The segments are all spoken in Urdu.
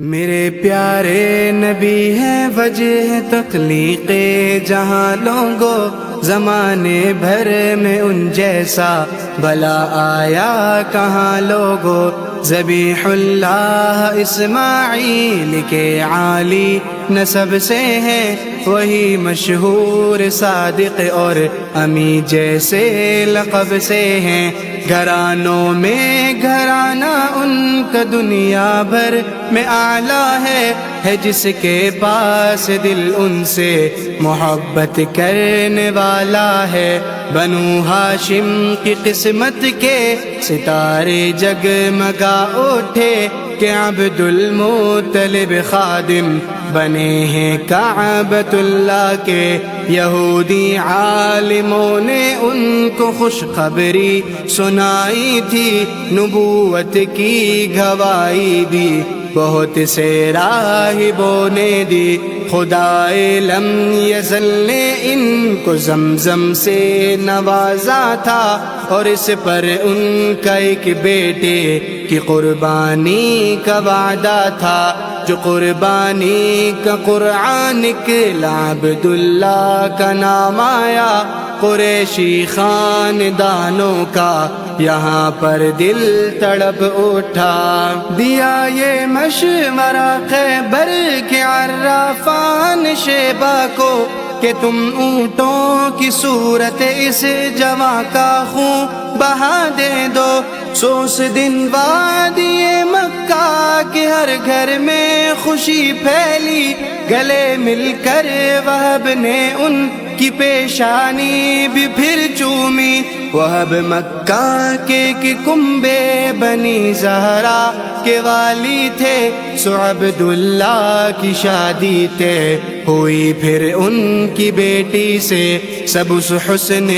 میرے پیارے نبی ہیں وجہ تخلیق جہاں لوگوں، زمانے بھر میں ان جیسا بھلا آیا کہاں لوگوں۔ ذبیح اللہ اسماعیل کے عالی نسب سے ہیں، وہی مشہور صادق اور امی جیسے لقب سے ہیں۔ گھرانوں میں گھرانہ ان کا دنیا بھر میں اعلیٰ ہے جس کے پاس دل ان سے محبت کرنے والا ہے۔ بنو ہاشم کی قسمت کے ستارے جگمگا اٹھے کہ عبد المطلب خادم بنے ہیں کعبۃ اللہ کے۔ یہودی عالموں نے ان کو خوشخبری سنائی تھی، نبوت کی گواہی دی بہت سے راہبوں نے دی۔ خدائے لم یزل نے ان کو زمزم سے نوازا تھا، اور اس پر ان کا ایک بیٹے کی قربانی کا وعدہ تھا۔ جو قربانی کا قرآن نکلا عبداللہ کا نام آیا، قریشی خاندانوں کا یہاں پر دل تڑپ اٹھا۔ دیا یہ مشورہ خیبر کے عرافان شیبہ کو کہ تم اونٹوں کی صورت اس جواں کا خون بہا دے دو۔ سوس دن وادی مکہ کے ہر گھر میں خوشی پھیلی، گلے مل کر وہب نے ان کی پیشانی بھی پھر چومی۔ وہب مکہ کے کنبے بنی زہرا کے والی تھے، سو عبداللہ کی شادی طے ہوئی پھر ان کی بیٹی سے۔ سب اس حسن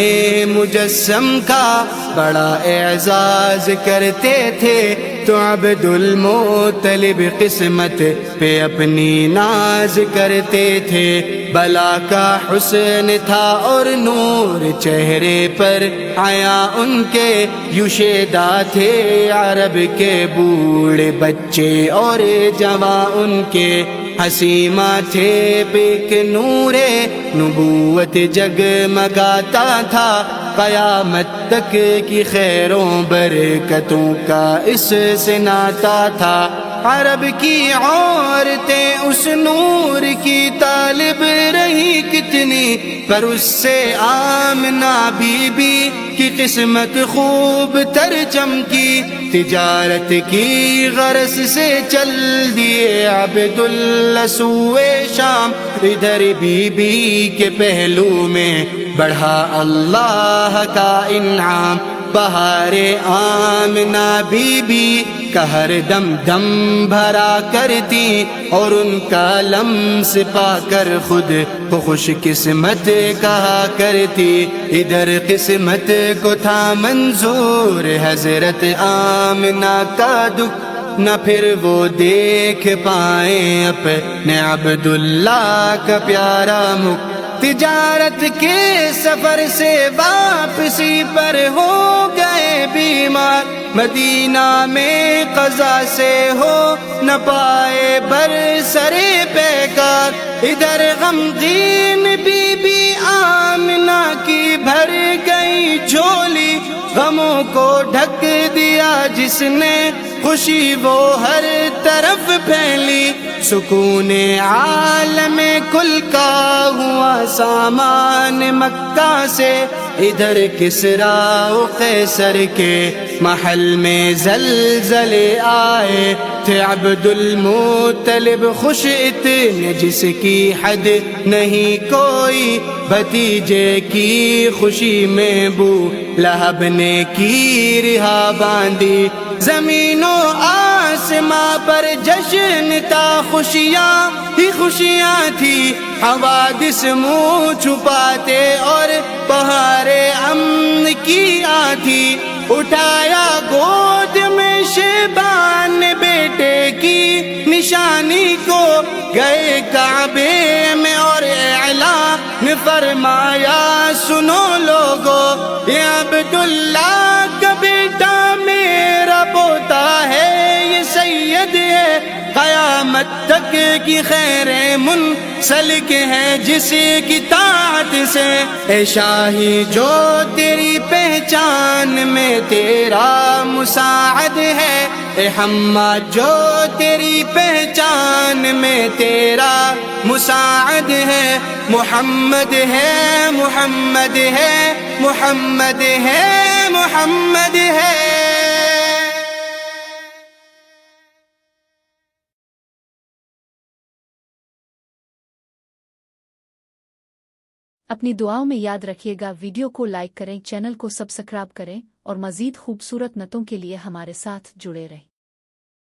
مجسم کا بڑا اعزاز کرتے تھے، تو عبد المطلب قسمت پہ اپنی ناز کرتے تھے۔ بلا کا حسن تھا اور نور چہرے پر آیا ان کے، یوشیدہ تھے عرب کے بوڑھے بچے اور جوان ان کے۔ حسیمہ تھے پیک نور نبوت جگمگاتا تھا، قیامت تک کی خیروں برکتوں کا اس سے ناتا تھا۔ عرب کی عورتیں اس نور کی طالب رہی کتنی، پر اس سے آمنہ بی بی کی قسمت خوب تر چمکی۔ تجارت کی غرض سے چل دیے عبداللہ سوئے شام، ادھر بی بی کے پہلو میں بڑھا اللہ کا انعام۔ بہار آمنہ بی بی کا ہر دم دم بھرا کرتی، اور ان کا لمس پا کر خود کو خوش قسمت کہا کرتی۔ ادھر قسمت کو تھا منظور حضرت آمنہ کا دکھ، نہ پھر وہ دیکھ پائیں اپنے عبداللہ کا پیارا مکھ۔ تجارت کے سفر سے واپسی پر ہو گئے بیمار، مدینہ میں قضا سے ہو نہ پائے برسرے پیکار۔ ادھر غمگین بی بی آمنہ کی بھر گئی جھولی، غموں کو ڈھک دیا جس نے خوشی وہ ہر طرف پھیلی۔ سکون عالم کل کا ہوا سامان مکہ سے، ادھر کسریٰ و قیصر کے محل میں زلزلے آئے تھے۔ عبد المطلب خوش اتنے جس کی حد نہیں کوئی، بھتیجے کی خوشی میں بو لہب نے کی رہا باندھی۔ زمین و آسماں پر جشن تھا، خوشیاں ہی خوشیاں تھی، حوادث منہ چھپاتے اور بہار امن کی آتی۔ اٹھایا گود میں شیبان بیٹے کی نشانی کو، گئے کعبے میں اور اعلان فرمایا سنو لوگو، یہ عبداللہ کا بیٹا میرا پوتا ہے، یہ سید ہے قیامت قیامت تک کی خیر منسلک ہے جس کی طاعت سے، اے شاہی جو تیری پہچان میں تیرا مساعد ہے، اے حماد جو تیری پہچان میں تیرا مساعد ہے، محمد ہے محمد ہے محمد ہے محمد ہے۔ اپنی دعاؤں میں یاد رکھیے گا، ویڈیو کو لائک کریں، چینل کو سبسکرائب کریں اور مزید خوبصورت نعتوں کے لیے ہمارے ساتھ جڑے رہیں۔